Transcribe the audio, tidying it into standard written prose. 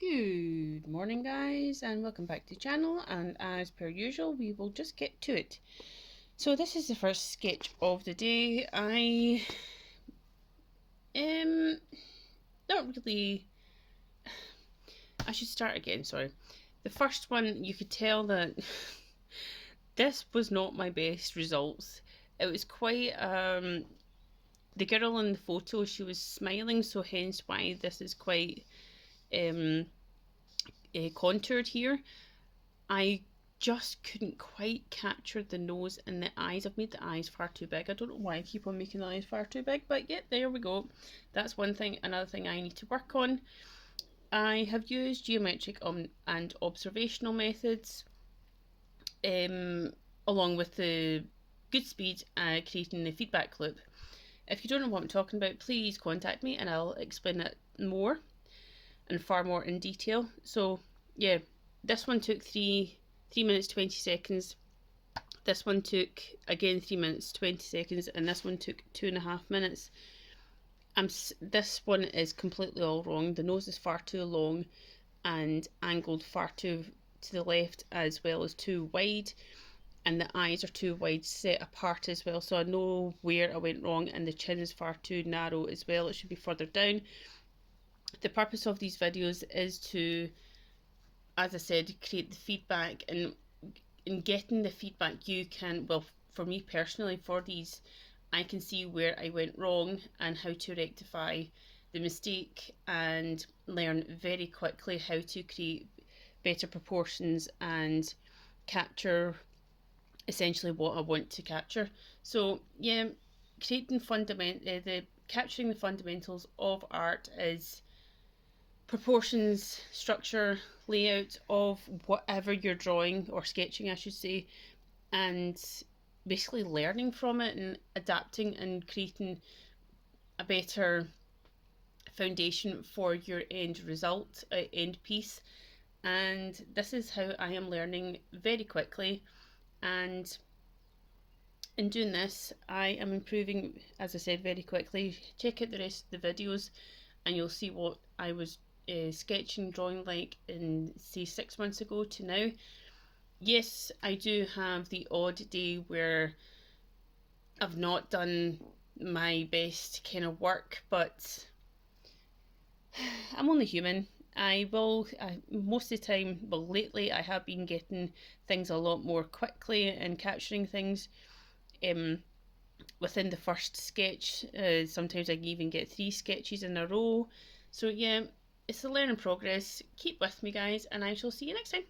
Good morning, guys, and welcome back to the channel. And as per usual, we will just get to it. So this is the first sketch of the day. I am not really. I should start again. Sorry. The first one, you could tell that this was not my best results. It was quite the girl in the photo. She was smiling, so hence why this is quite contoured here. I just couldn't quite capture the nose and the eyes. I've made the eyes far too big. I don't know why I keep on making the eyes far too big, but yeah, there we go. That's one thing. Another thing I need to work on. I have used geometric and observational methods along with the good speed creating the feedback loop. If you don't know what I'm talking about, please contact me and I'll explain it more and far more in detail. So yeah, this one took 3 minutes 20 seconds. This one took again 3 minutes 20 seconds, and this one took 2.5 minutes. This one is completely all wrong. The nose is far too long and angled far too to the left, as well as too wide, and the eyes are too wide set apart as well. So I know where I went wrong, and the chin is far too narrow as well. It should be further down. The purpose of these videos is to, as I said, create the feedback, and in getting the feedback you can, well, for me personally, for these, I can see where I went wrong and how to rectify the mistake and learn very quickly how to create better proportions and capture essentially what I want to capture. So yeah, capturing the fundamentals of art is proportions, structure, layout of whatever you're drawing or sketching, I should say, and basically learning from it and adapting and creating a better foundation for your end result, end piece. And this is how I am learning very quickly, and in doing this I am improving, as I said, very quickly. Check out the rest of the videos and you'll see what I was sketching, drawing like in, say, 6 months ago to now. Yes, I do have the odd day where I've not done my best kind of work, but I'm only human. Most of the time, well, lately I have been getting things a lot more quickly and capturing things within the first sketch. Sometimes I can even get 3 sketches in a row. So yeah, it's a learning progress. Keep with me, guys, and I shall see you next time.